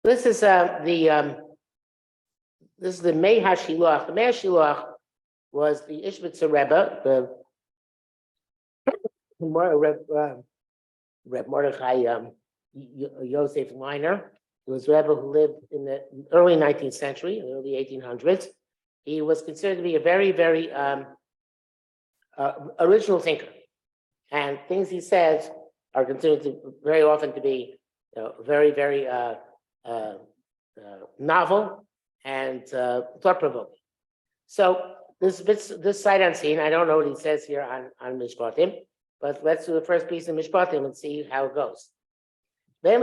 This is this is the Mei HaShiloach. The Mei HaShiloach was the Izhbitzer Rebbe, the Reb Mordechai Yosef Weiner. He was a Rebbe who lived in the early 19th century, in the early 1800s. He was considered to be a very, very original thinker, and things he says are considered to very often to be very, very novel and thought-provoking. So this sight unseen, I don't know what he says here on Mishpatim, but let's do the first piece of Mishpatim and see how it goes. So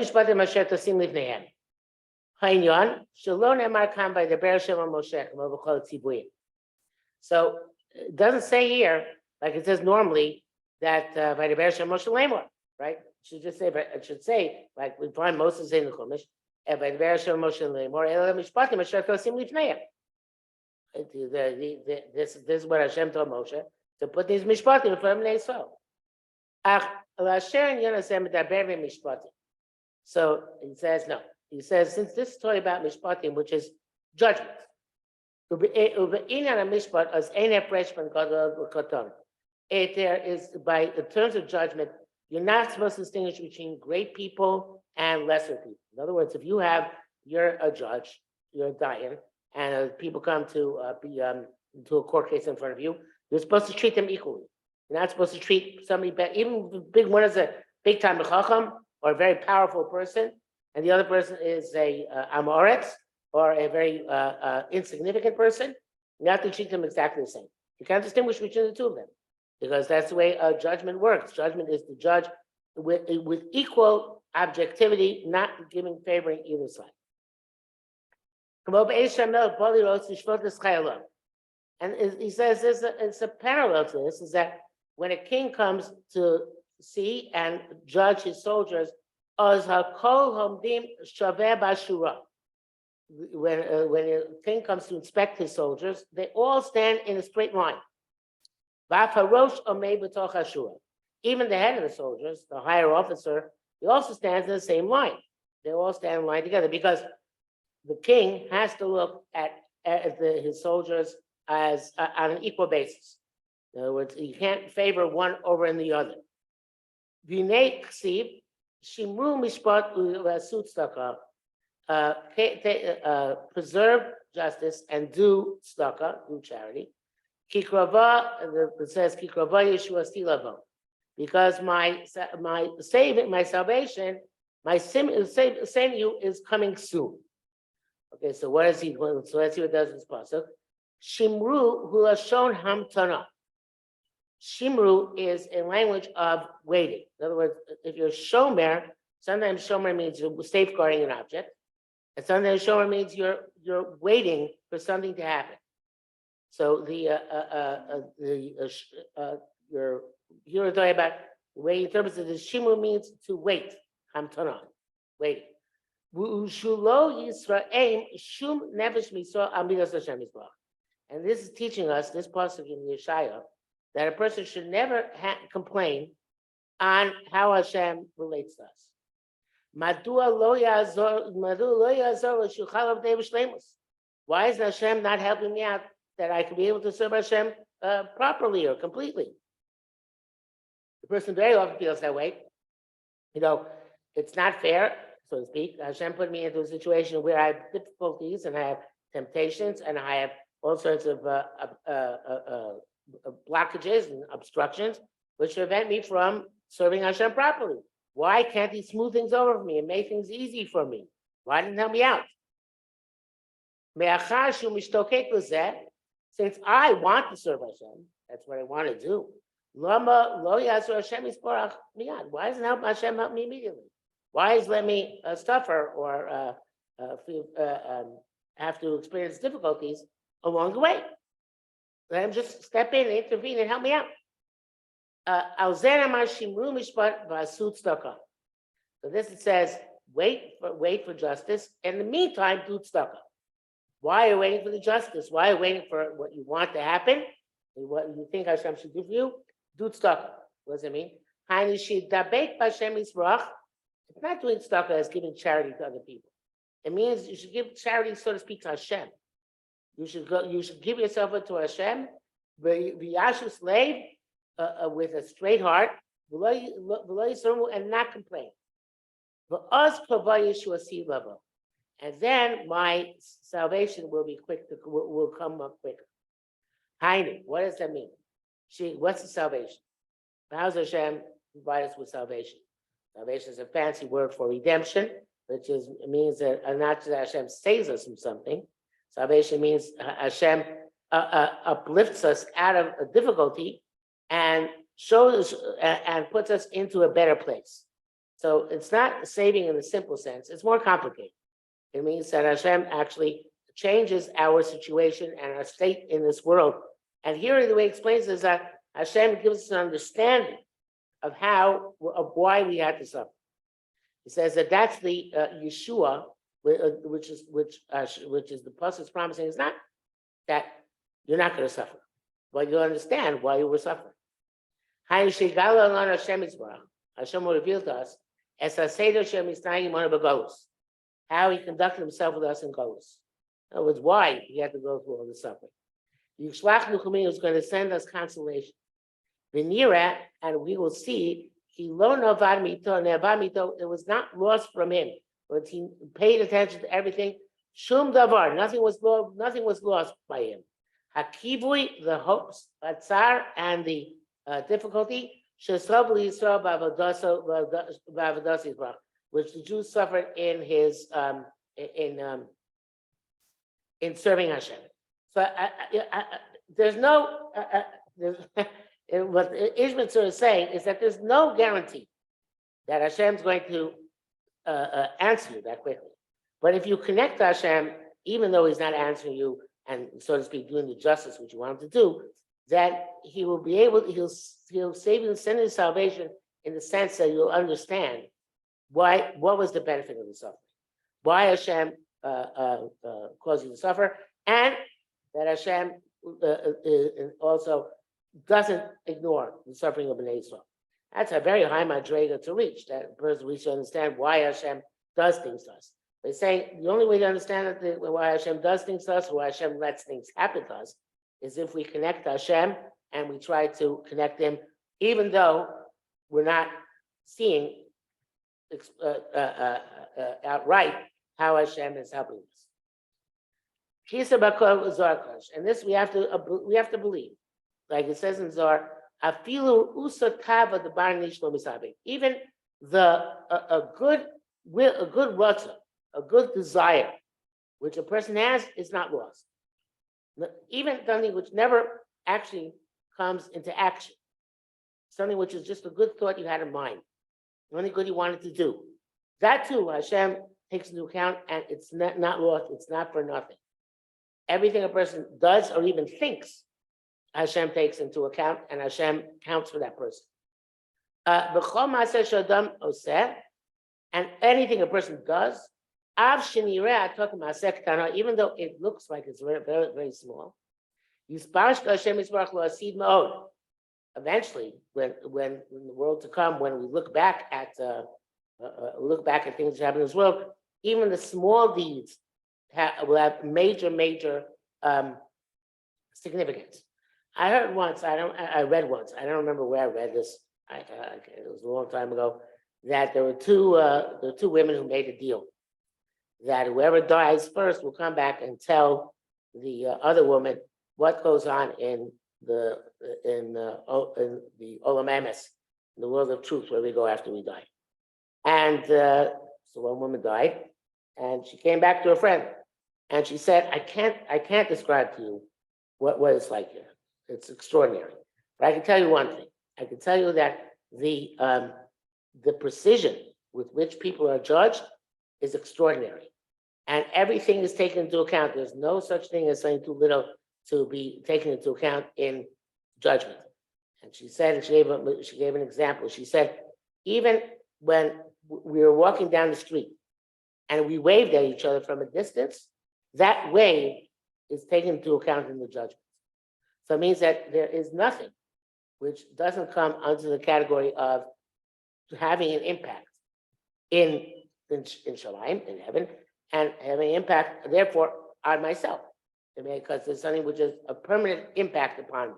it doesn't say here, like it says normally, that by the Be'er Shem Moshe Lemor, right? It should just say, but it should say, like we find Moses in the Chumash, by the Be'er Shem Moshe Lemor, Ela Mishpatim Asher Tosim Lifneim. This is what Hashem told Moshe to put these Mishpatim in front of Yisrael. So he says no. He says since this is talking about Mishpatim, which is judgment. There is, by the terms of judgment, you're not supposed to distinguish between great people and lesser people. In other words, if you're a judge, you're a dayan, and people come to to a court case in front of you, you're supposed to treat them equally. You're not supposed to treat somebody better, even if big one is a big time chacham or a very powerful person, and the other person is a amoretz or a very insignificant person. You have to treat them exactly the same. You can't distinguish between the two of them, because that's the way judgment works. Judgment is to judge with equal objectivity, not favoring either side. And he says it's a parallel to this, is that when a king comes to see and judge his soldiers, when a king comes to inspect his soldiers, they all stand in a straight line. Even the head of the soldiers, the higher officer, he also stands in the same line. They all stand in line together, because the king has to look at his soldiers as on an equal basis. In other words, you can't favor one over in the other. Preserve justice and do tzedakah, do charity. It says because my salvation, my saving you is coming soon. Okay, so what is he going? So let's see what it does in this pasuk. Shimru hu lashon hamtana. Shimru is a language of waiting. In other words, if you're shomer, sometimes shomer means you're safeguarding an object, and sometimes shomer means you're waiting for something to happen. So you're talking about waiting. In terms of the shimru means to wait. Hamtana, waiting. And this is teaching us, this pasuk in Yeshaya, that a person should never complain on how Hashem relates to us. Why is Hashem not helping me out that I can be able to serve Hashem properly or completely? The person very often feels that way. It's not fair, so to speak. Hashem put me into a situation where I have difficulties and I have temptations and I have all sorts of blockages and obstructions which prevent me from serving Hashem properly. Why can't he smooth things over for me and make things easy for me? Why didn't he help me out? Since I want to serve Hashem, that's what I want to do. Why doesn't Hashem help me immediately? Why is let me suffer or have to experience difficulties along the way? Let him just step in and intervene and help me out. So this it says, wait for justice. In the meantime, do tzedakah. Why are you waiting for the justice? Why are you waiting for what you want to happen? What you think Hashem should do for you? Do tzedakah. What does it mean? It's not doing tzedakah as giving charity to other people. It means you should give charity, so to speak, to Hashem. You should give yourself to Hashem, v'yashu slave, with a straight heart, and not complain. And then my salvation will be will come up quicker. Hainu, what does that mean? What's the salvation? How does Hashem provide us with salvation? Salvation is a fancy word for redemption, which means that not just that Hashem saves us from something. Salvation means Hashem uplifts us out of a difficulty and shows and puts us into a better place. So it's not saving in the simple sense, it's more complicated. It means that Hashem actually changes our situation and our state in this world. And here the way he explains is that Hashem gives us an understanding of why we had to suffer. He says that that's the Yeshua, which is the Prophet's promising. Is not that you're not going to suffer, but you'll understand why you were suffering. Hashem will reveal to us how he conducted himself with us in Golus. In other words, why he had to go through all the suffering. Yishlach Nuchumi is going to send us consolation. V'nira, and we will see, it was not lost from him, but he paid attention to everything. Shum davar, nothing was lost by him. Hakivui, the hopes, Batzar, and the difficulty, which the Jews suffered in his in serving Hashem. So there's no what Izhbitzer is saying is that there's no guarantee that Hashem's going to answer you that quickly. But if you connect to Hashem, even though he's not answering you and, so to speak, doing the justice which you want him to do, then he will be able, he'll save you and send you salvation in the sense that you'll understand what was the benefit of the suffering, why Hashem caused you to suffer, and that Hashem also doesn't ignore the suffering of Bnei Yisrael. That's a very high madrega to reach. That person we should understand why Hashem does things to us. They're saying the only way to understand why Hashem does things to us, or why Hashem lets things happen to us, is if we connect to Hashem and we try to connect him, even though we're not seeing outright how Hashem is helping us. And this we have to believe. Like it says in Zohar, afilu usatava the bar nishlo misabe. Even a good rata, a good desire, which a person has, is not lost. Even something which never actually comes into action, something which is just a good thought you had in mind, something good you wanted to do, that too Hashem takes into account, and it's not lost. It's not for nothing. Everything a person does or even thinks, Hashem takes into account, and Hashem counts for that person. And anything a person does, even though it looks like it's very, very, very small, eventually, when in the world to come, when we look back at things that happen in this world, even the small deeds will have major significance. I heard once, I read once, I don't remember where I read this, it was a long time ago, that there were two women who made a deal that whoever dies first will come back and tell the other woman what goes on in the Olam Emes, in the world of truth, where we go after we die. And so one woman died, and she came back to her friend, and she said, I can't describe to you what it's like here. It's extraordinary. But I can tell you one thing. I can tell you that the precision with which people are judged is extraordinary. And everything is taken into account. There's no such thing as something too little to be taken into account in judgment. And she said, she gave an example. She said, even when we were walking down the street and we waved at each other from a distance, that wave is taken into account in the judgment. So it means that there is nothing which doesn't come under the category of having an impact in Shalim, in heaven, and having an impact, therefore, on myself. Because there's something which is a permanent impact upon me,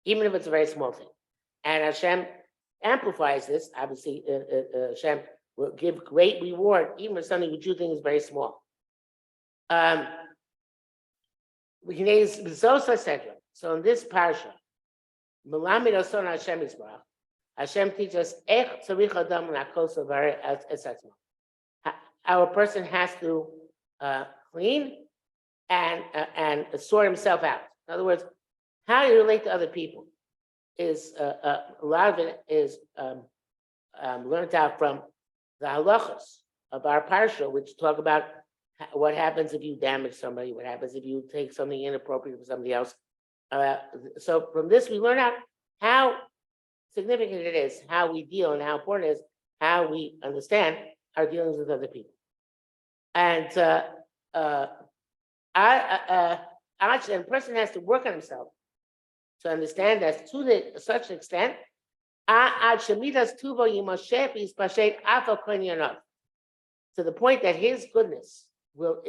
even if it's a very small thing. And Hashem amplifies this. Obviously, Hashem will give great reward, even for something which you think is very small. So in this parasha, Hashem teaches us our person has to clean and sort himself out. In other words, how you relate to other people is a lot of it is learned out from the halachas of our parsha, which talk about what happens if you damage somebody, what happens if you take something inappropriate for somebody else. So from this, we learn out how significant it is, how we deal, and how important it is, how we understand our dealings with other people. And actually, a person has to work on himself to understand that to such an extent, to the point that his goodness will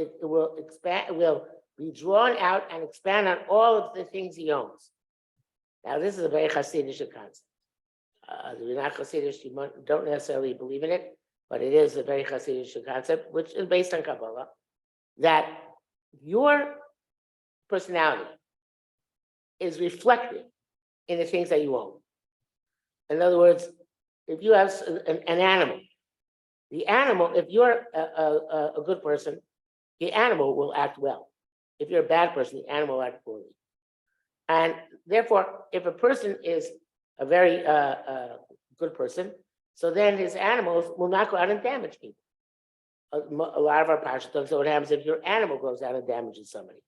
expand, will be drawn out and expand on all of the things he owns. Now, this is a very Hasidic concept. If you're not Hasidic, you don't necessarily believe in it, but it is a very Hasidic concept, which is based on Kabbalah, that your personality is reflected in the things that you own. In other words, if you have an animal, the animal, if you're a good person, the animal will act well. If you're a bad person, the animal will act poorly. And therefore, if a person is a very good person, so then his animals will not go out and damage people. A lot of our parashas talks about what happens if your animal goes out and damages somebody.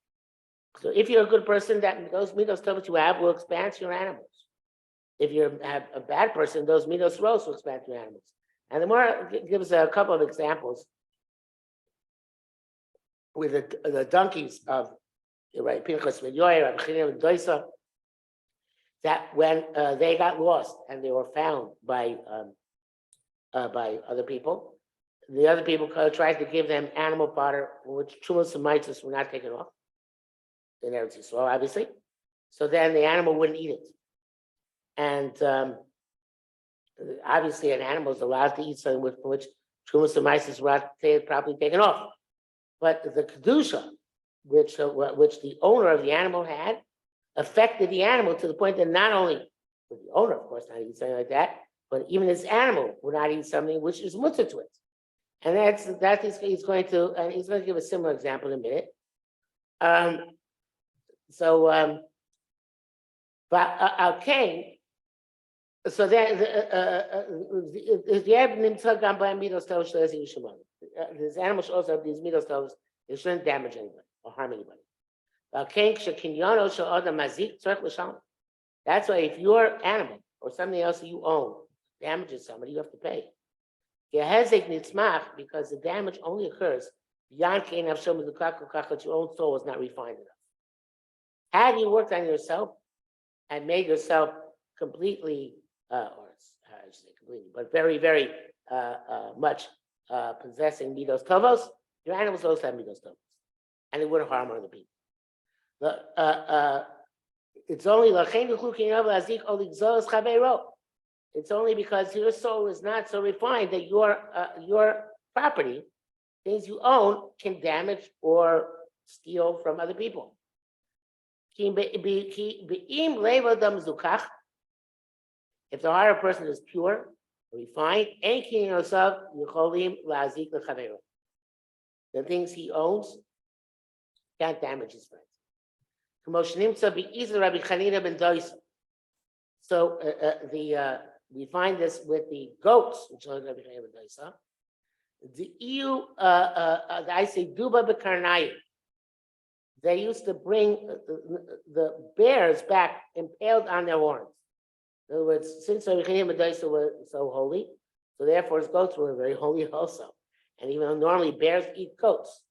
So if you're a good person, that those midos tovos you have will expand to your animals. If you're a bad person, those midos ros will expand to your animals. And the more gives a couple of examples with the donkeys of Pinchas and Yoyer, and Doisa, that when they got lost and they were found by other people, the other people tried to give them animal fodder, which Trumas and Mitzvahs were not taken off in Eretz Yisrael, obviously. So then the animal wouldn't eat it. And obviously an animal is allowed to eat something which Trumas and Mitzvahs were not properly taken off. But the Kedusha, which the owner of the animal had, affected the animal to the point that not only would the owner, of course, not eat something like that, but even his animal would not eat something which is mutter to it. And he's going to give a similar example in a minute. But okay. So then the animal should also have these midos tovos. It shouldn't damage anybody or harm anybody. That's why if your animal or something else that you own damages somebody, you have to pay. Because the damage only occurs beyond that your own soul is not refined enough. Had you worked on yourself and made yourself completely, or I should say completely, but very, very much possessing midos tovos, your animals also have midos tovos, and it wouldn't harm other people. It's only it's only because your soul is not so refined that your property, things you own, can damage or steal from other people. If the heart of a person is pure, refined, the things he owns can't damage his friends. So we find this with the goats, which are the EU. I say duba bekarnayim. They used to bring the bears back impaled on their horns. In other words, since Rabbi Chanina ben Dosa was so holy, so therefore his goats were very holy also. And even though normally bears eat goats,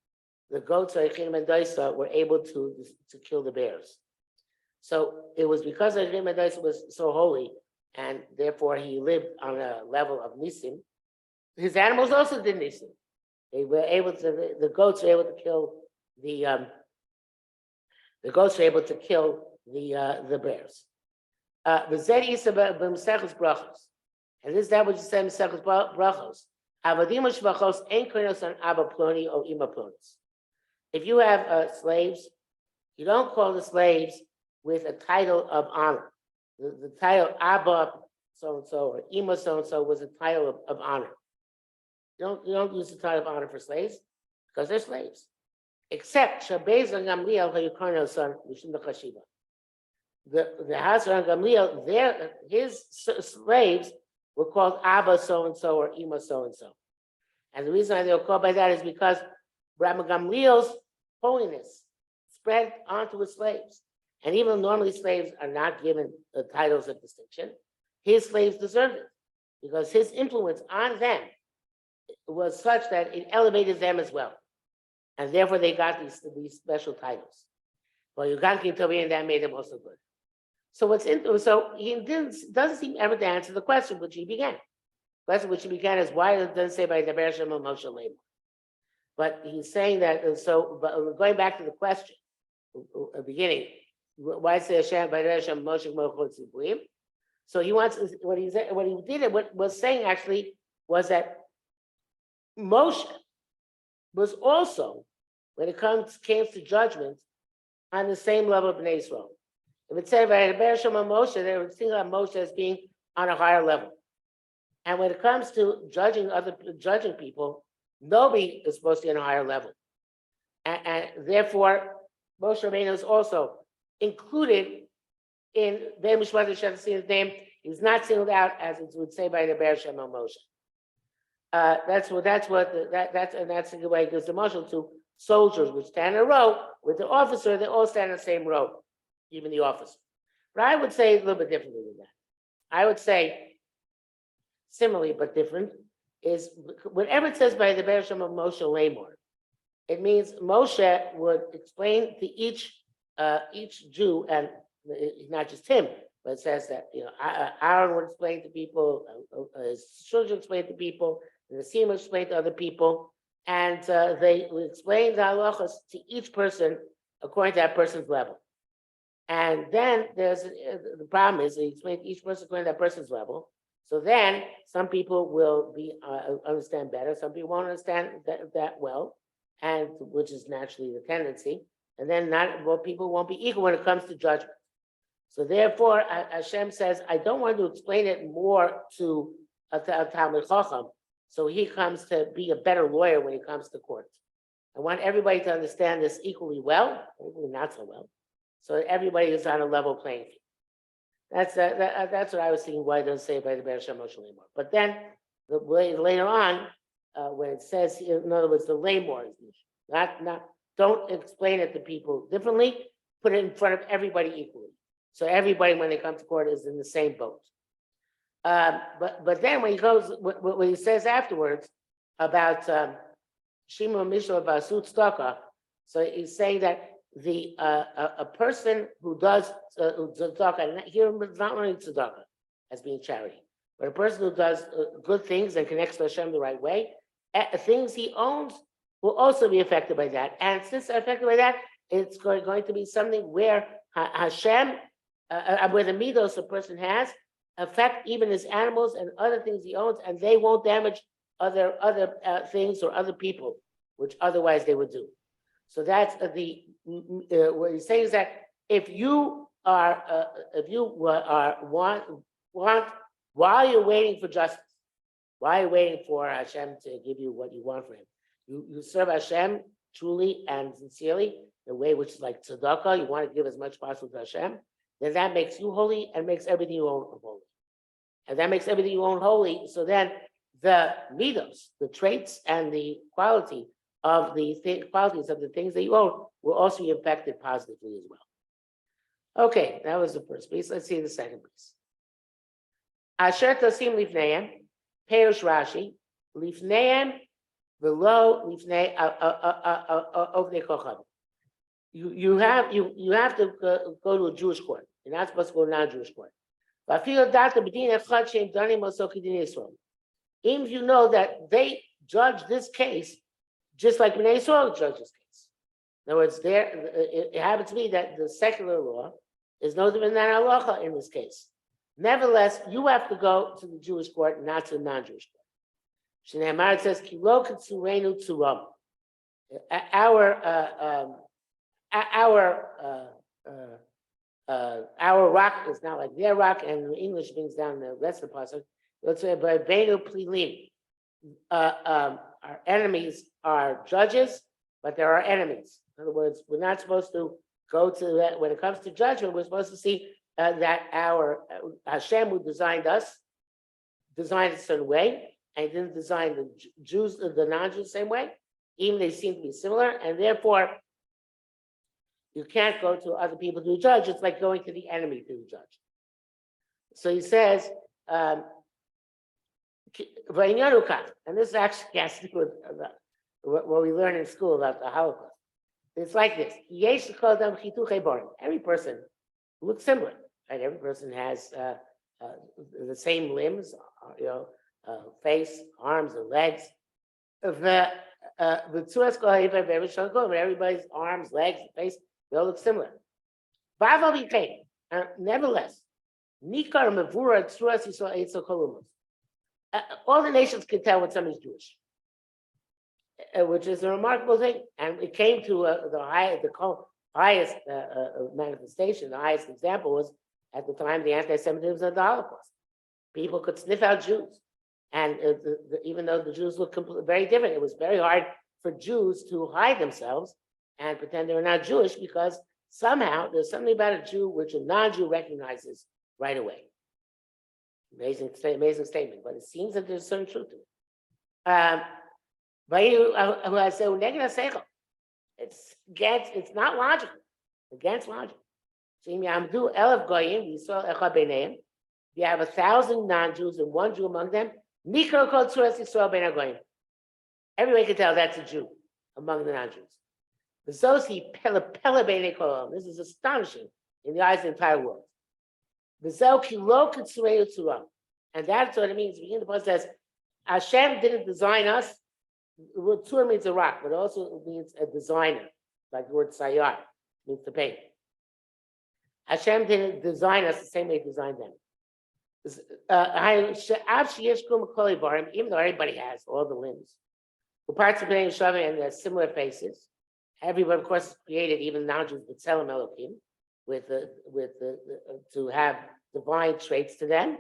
the goats of Rabbi Chanina ben Dosa were able to kill the bears. So it was because Rabbi Chanina ben Dosa was so holy, and therefore he lived on a level of nisim. His animals also did nisim. They were able to. The goats were able to kill the. The goats were able to kill the bears. V'zedi yisa b'mseches brachos, and this is that which you said in Maseches brachos. Avadim u'shvachos ein konos on Abba Ploni or Ima Plonis. If you have slaves, you don't call the slaves with a title of honor. The title Abba so and so or Ima so and so was a title of honor. You don't use the title of honor for slaves because they're slaves. Except Shabez and Gamliel Hayukarno son Mishum the Chashiva. The house around Gamliel, his slaves were called Abba so and so or Ima so and so. And the reason why they were called by that is because Rabbi Gamliel's holiness spread onto his slaves. And even though normally slaves are not given the titles of distinction, his slaves deserved it because his influence on them was such that it elevated them as well. And therefore they got these special titles. Well, Yugankin Tobi, and that made them also good. So he doesn't seem ever to answer the question which he began. The question which he began is why it doesn't say by the Bereshim of Moshe Leimer. But he's saying that, but going back to the question, beginning, why say Hashem by the Bereshim Moshe Leimer? So he wants, what he did, what was saying actually was that Moshe was also, when it came to judgment, on the same level of Bnei Israel. If it said by the Bereshim of Moshe, they would think of Moshe as being on a higher level. And when it comes to judging people, nobody is supposed to be on a higher level. And therefore, Moshe Rabbeinu is also included in the Mishpatim Shem's name. He's not singled out as it would say by the Bereshim of Moshe. That's the way it gives the marshal to soldiers which stand in a row with the officer. They all stand in the same row, even the officer. But I would say a little bit differently than that. I would say similarly but different is whatever it says by the Bereshim of Moshe Lamor, it means Moshe would explain to each Jew, and not just him, but it says that Aaron would explain to people, his children explain to people, the Nesiim would explain to other people, and they would explain the halachas to each person according to that person's level. And then the problem is they explain to each person according to that person's level. So then some people will understand better, some people won't understand that well, and which is naturally the tendency. And then people won't be equal when it comes to judgment. So therefore, Hashem says, I don't want to explain it more to a Talmid Chacham, so he comes to be a better lawyer when he comes to court. I want everybody to understand this equally well, equally not so well, so everybody is on a level playing field. That's what I was thinking. Why it doesn't say by the Bereshim Moshe Lamor? But then later on, when it says, in other words, the Lamor is not. Don't explain it to people differently. Put it in front of everybody equally. So everybody, when they come to court, is in the same boat. But then when he goes, what he says afterwards about Shimon Mishlo Basut Staka, so he's saying that a person who does tzedakah, and here it's not only tzedakah as being charity, but a person who does good things and connects to Hashem the right way, things he owns will also be affected by that. And since they're affected by that, it's going to be something where Hashem, where the midos a person has, affect even his animals and other things he owns, and they won't damage other things or other people, which otherwise they would do. So that's what he's saying is that if you want while you're waiting for justice, while you're waiting for Hashem to give you what you want from him, you serve Hashem truly and sincerely, the way which is like tzedakah, you want to give as much possible to Hashem, then that makes you holy and makes everything you own holy. And that makes everything you own holy. So then the midos, the traits and the quality of qualities of the things that you own will also be affected positively as well. Okay, that was the first piece. Let's see the second piece. Asher tosim lifneim, Perush Rashi, lifneim below lifnei ovnei kocham. You have to go to a Jewish court. You're not supposed to go to a non-Jewish court. If you know that they judge this case just like Bnei Yisrael judges case. In other words, it happens to be that the secular law is no different than halacha in this case. Nevertheless, you have to go to the Jewish court, not to the non-Jewish court. Shneimar says, "Kilo kitzureinu tzuram." Our rock is not like their rock, and the English brings down the rest of the pasuk. Let's say, "By beinu plilim." Our enemies are judges, but there are enemies. In other words, we're not supposed to go to that. When it comes to judgment, we're supposed to see that our Hashem, who designed us, designed it a certain way, and he didn't design the Jews, the non-Jews, the same way. Even they seem to be similar, and therefore you can't go to other people to judge. It's like going to the enemy to judge. So he says, and this actually has to do with what we learn in school about the Holocaust. It's like this: every person looks similar, right? Every person has the same limbs, face, arms, and legs. Everybody's arms, legs, face, they all look similar. Nevertheless, all the nations can tell when somebody's Jewish, which is a remarkable thing. And it came to the highest manifestation, the highest example was at the time the anti-Semitism of the Holocaust. People could sniff out Jews. And even though the Jews looked very different, it was very hard for Jews to hide themselves and pretend they were not Jewish, because somehow there's something about a Jew which a non-Jew recognizes right away. Amazing statement, but it seems that there's some truth to it. It's not logical, against logic. You have 1,000 non-Jews and one Jew among them. Everybody can tell that's a Jew among the non-Jews. This is astonishing in the eyes of the entire world. And that's what it means. The post says, Hashem didn't design us. The word tzur means a rock, but also means a designer, like the word sayar means to paint. Hashem didn't design us the same way he designed them. Even though everybody has all the limbs, parts of and their similar faces. Everyone, of course, is created, even non-Jews, with Tzelem Elohim, to have divine traits to them.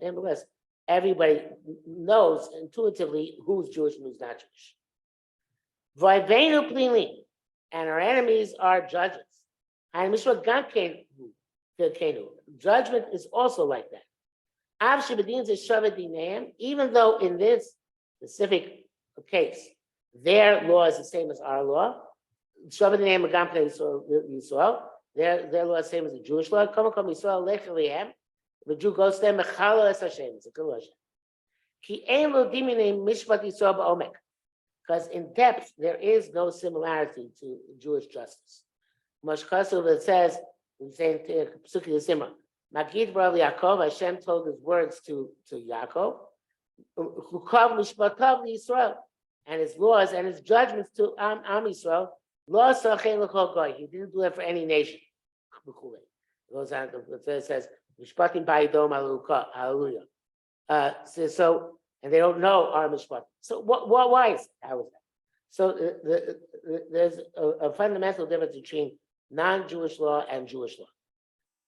Nevertheless, everybody knows intuitively who's Jewish and who's not Jewish. And our enemies are judges. Judgment is also like that. Even though in this specific case, their law is the same as our law, their law is the same as the Jewish law. The Jew goes to them, it's a good because in depth there is no similarity to Jewish justice. It says, Magid Bar Yaakov, Hashem told his words to Yaakov, Yisrael, and his laws and his judgments to Am Yisrael. He didn't do that for any nation. It goes on. It says, Mishpatim ba'idom hallelujah. So, and they don't know our Mishpatim. So, why is it? How is that? So, there's a fundamental difference between non-Jewish law and Jewish law.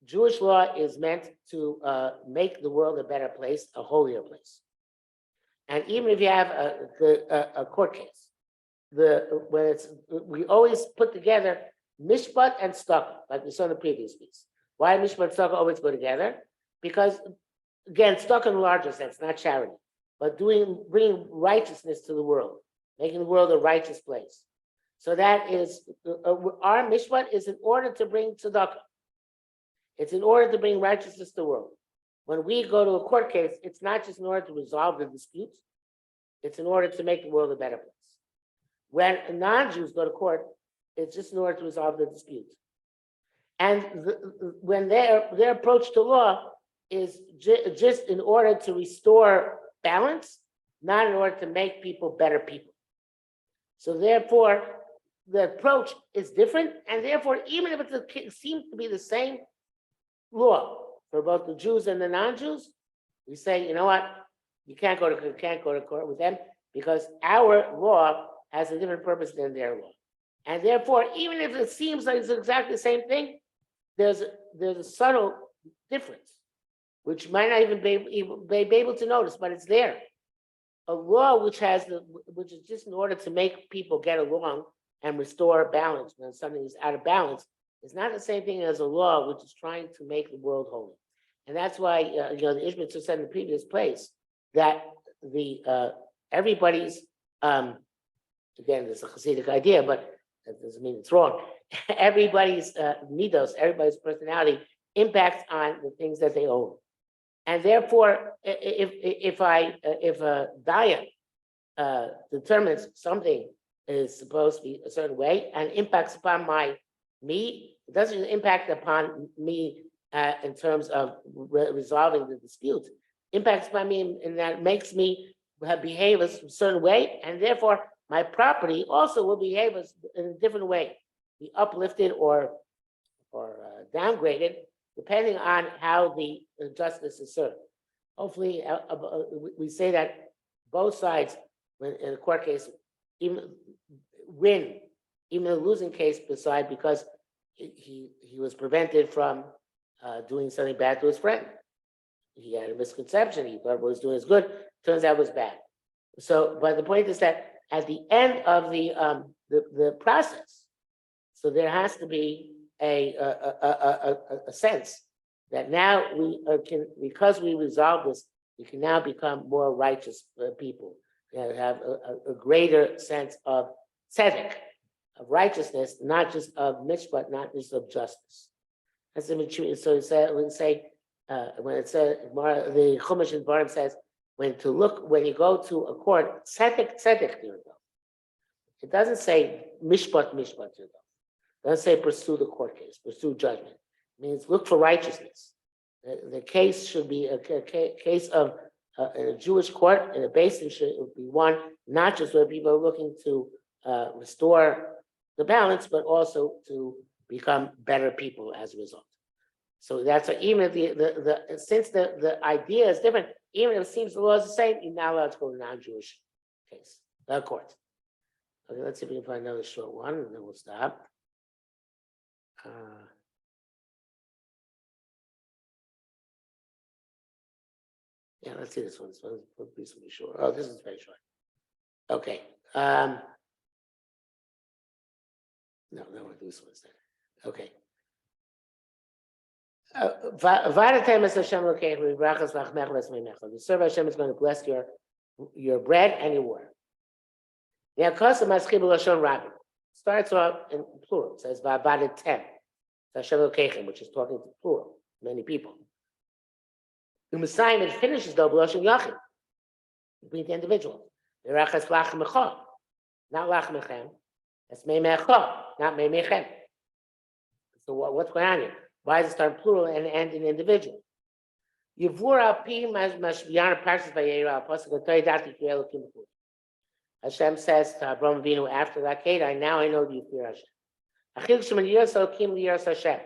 Jewish law is meant to make the world a better place, a holier place. And even if you have a court case, we always put together mishpat and tzedakah, like we saw in the previous piece. Why mishpat and tzedakah always go together? Because again, tzedakah in the larger sense, not charity, but bringing righteousness to the world, making the world a righteous place. So that is our mishpat is in order to bring tzedakah. It's in order to bring righteousness to the world. When we go to a court case, it's not just in order to resolve the disputes, it's in order to make the world a better place. When non-Jews go to court, it's just in order to resolve the disputes. And when their approach to law is just in order to restore balance not in order to make people better people. So therefore, the approach is different, and therefore, even if it seems to be the same law for both the Jews and the non-Jews, we say, you know what, you can't go to court with them because our law has a different purpose than their law. And therefore, even if it seems like it's exactly the same thing, there's a subtle difference, which might not even be able to notice, but it's there. A law which is just in order to make people get along and restore balance when something is out of balance is not the same thing as a law which is trying to make the world holy. And that's why the Izhbitzer said in the previous place that everybody's again, it's a Hasidic idea, but that doesn't mean it's wrong. Everybody's midos, everybody's personality impacts on the things that they own. And therefore, if a diet determines something is supposed to be a certain way and impacts upon me, it doesn't impact upon me in terms of resolving the dispute. Impacts upon me in that it makes me behave a certain way, and therefore my property also will behave in a different way, be uplifted or downgraded, depending on how the justice is served. Hopefully, we say that both sides, when in a court case, even win, even in a losing case, beside because he was prevented from doing something bad to his friend. He had a misconception. He thought what he was doing is good. Turns out it was bad. So, but the point is that at the end of the process, so there has to be a sense that now we can, because we resolve this, we can now become more righteous people. We have a greater sense of tzedek, of righteousness, not just of mishpat, not just of justice. That's the so it said, when it says the Chumash in Barim says when you go to a court, tzedek you go. It doesn't say mishpat you go. It doesn't say pursue the court case, pursue judgment. It means look for righteousness. The case should be a case of in a Jewish court, in a basin should be one not just where people are looking to restore the balance, but also to become better people as a result. So that's even if since the idea is different, even if it seems the law is the same, you're not allowed to go to non-Jewish case, court. Okay, let's see if we can find another short one, and then we'll stop. Yeah, let's see this one. This one's reasonably short. Oh, this is very short. Okay. No, we'll do this one instead. Okay. The serve Hashem is going to bless your bread and your water. Starts off in plural. It says Va'avadetem, which is talking to plural, many people. The Messiah, it finishes though b'lashon yachid, between the individual. Not lach mechem. That's mei mecha, not mei mechem. So what's going on here? Why does it start plural and end in individual? Yivur al pi mashbiyana Parashas Vayera pasuk v'toydati ki Elokim b'chut. Hashem says to Abraham Avinu after that Kedai, now I know you fear Hashem. Achil sheman yiras Elokim liyiras Hashem.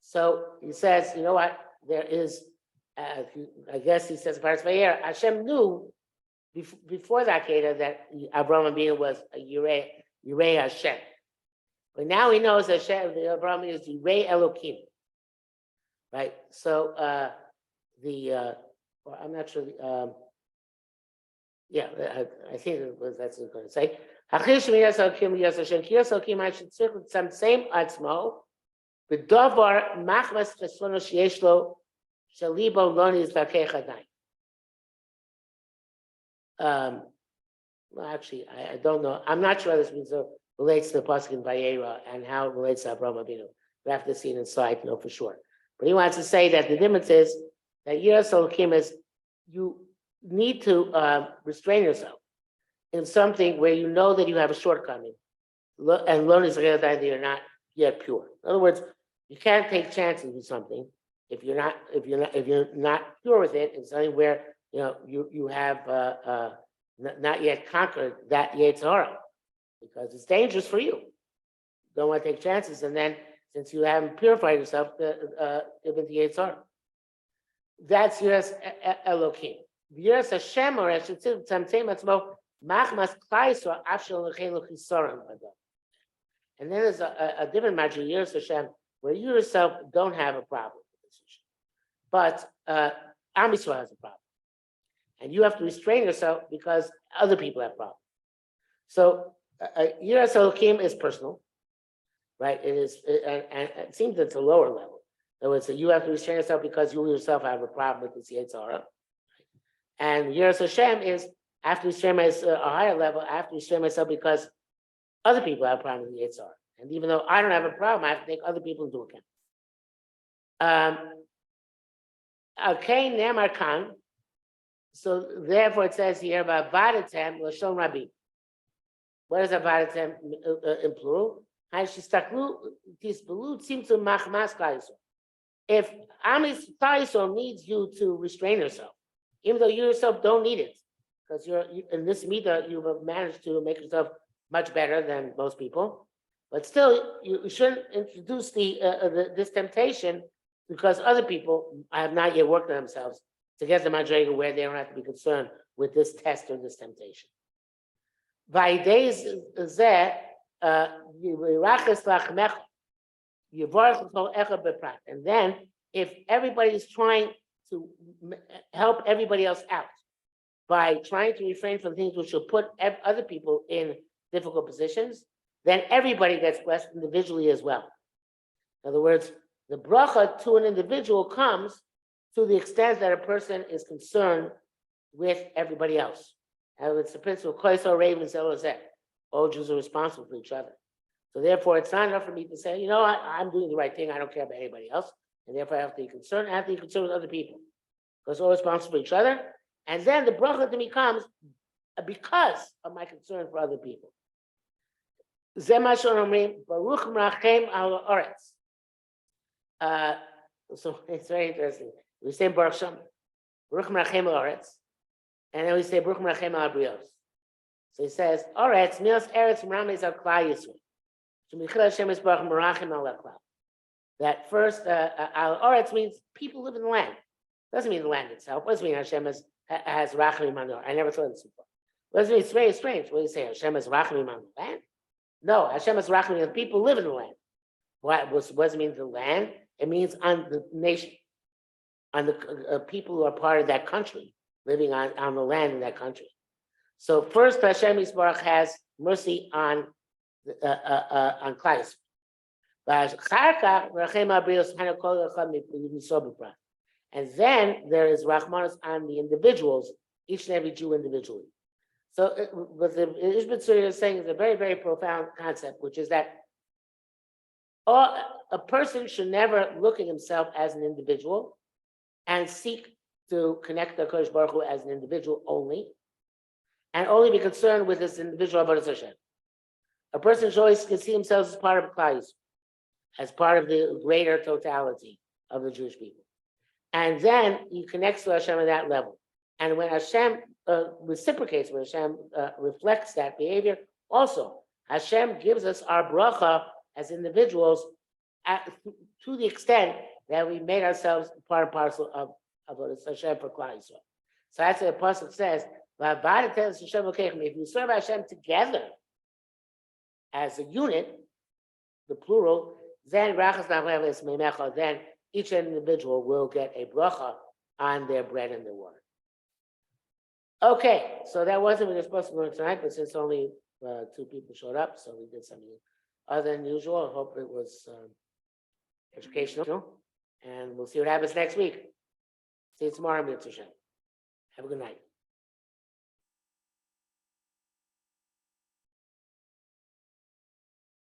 So he says, you know what? There is, I guess he says Parashas Vayera. Hashem knew before that Kedai that Abraham Avinu was a Yirei Hashem. But now he knows that Abraham is Yirei Elokim, right? So well, I'm not sure. Yeah, I think that's what it's going to say. Achil shemiyas Elokim liyas Hashem kiyas Elokim I should circle some same atzmo. B'davar machmas chesrono sheyesh lo shalibo lo nizvakei chadai. Well, actually, I don't know. I'm not sure this means relates to the pasuk in Vayera and how it relates to Abraham Avinu. We have to see it inside to know for sure. But he wants to say that the difference is that Yiras Elokim is you need to restrain yourself in something where you know that you have a shortcoming, and learn is that you're not yet pure. In other words, you can't take chances with something if you're not pure with it. It's something where you have not yet conquered that Yetzer Hara, because it's dangerous for you. Don't want to take chances, and then since you haven't purified yourself, give into Yetzer Hara. That's Yiras Elokim. Yiras Hashem, or I should say, Tzamtzem Atzmo, Machmas Klai Yisrael, Afshel Lechelu Chisaron. And then there's a different matter, Yiras Hashem, where you yourself don't have a problem with this issue, but Am Yisrael has a problem, and you have to restrain yourself because other people have problems. So Yiras Elokim is personal, right? It is, and it seems it's a lower level. In other words, you have to restrain yourself because you yourself have a problem with this Yetzer Hara. And Yiras Hashem is, I have to restrain myself a higher level, I have to restrain myself because other people have a problem with the Yetzer Hara. And even though I don't have a problem, I have to take other people into account. Okay, Nemar Khan. So therefore it says here about Vadatem, Lashon Rabbi. What is Vadatem in plural? If Amis Taiso needs you to restrain yourself, even though you yourself don't need it, because you're in this meter, you've managed to make yourself much better than most people, but still you shouldn't introduce this temptation because other people have not yet worked on themselves to get the madrega where they don't have to be concerned with this test or this temptation. And then if everybody is trying to help everybody else out by trying to refrain from things which will put other people in difficult positions, then everybody gets blessed individually as well. In other words, the bracha to an individual comes to the extent that a person is concerned with everybody else. And it's the principle, all Jews are responsible for each other. So therefore, it's not enough for me to say, I'm doing the right thing. I don't care about anybody else. And therefore, I have to be concerned. I have to be concerned with other people. Because we're all responsible for each other. And then the bracha to me comes because of my concern for other people. So it's very interesting. We say Baruch Shem, Baruch Merachem Oretz, and then we say Baruch Merachem Al Brios. So he says, Oretz, Mios Eretz Merames Al Klal Yisrael. That first, Al Oretz means people live in the land. Doesn't mean the land itself. What does it mean Hashem has Rachamim on the land? I never thought this before. What does it mean? It's very strange. What do you say? Hashem has Rachamim on the land? No, Hashem has Rachamim on the people live in the land. What does it mean the land? It means on the nation, on the people who are part of that country, living on the land in that country. So first, Hashem Yisbarach has mercy on Klal Yisrael. And then there is Rachmanos on the individuals, each and every Jew individually. So what the Izhbitzer is saying is a very, very profound concept, which is that a person should never look at himself as an individual and seek to connect to HaKadosh Baruch Hu as an individual only, and only be concerned with this individual Avodas Hashem. A person should always see himself as part of Klal Yisrael, as part of the greater totality of the Jewish people. And then he connects to Hashem at that level. And when Hashem reciprocates, when Hashem reflects that behavior, also Hashem gives us our bracha as individuals to the extent that we made ourselves part and parcel of Hashem for Klal Yisrael. So that's what the Apostle says. If you serve Hashem together as a unit, the plural, then each individual will get a bracha on their bread and their water. Okay, so that wasn't what we were supposed to learn tonight, but since only 2 people showed up, so we did something other than usual. I hope it was educational, and we'll see what happens next week. See you tomorrow, Mitzvah Shem. Have a good night.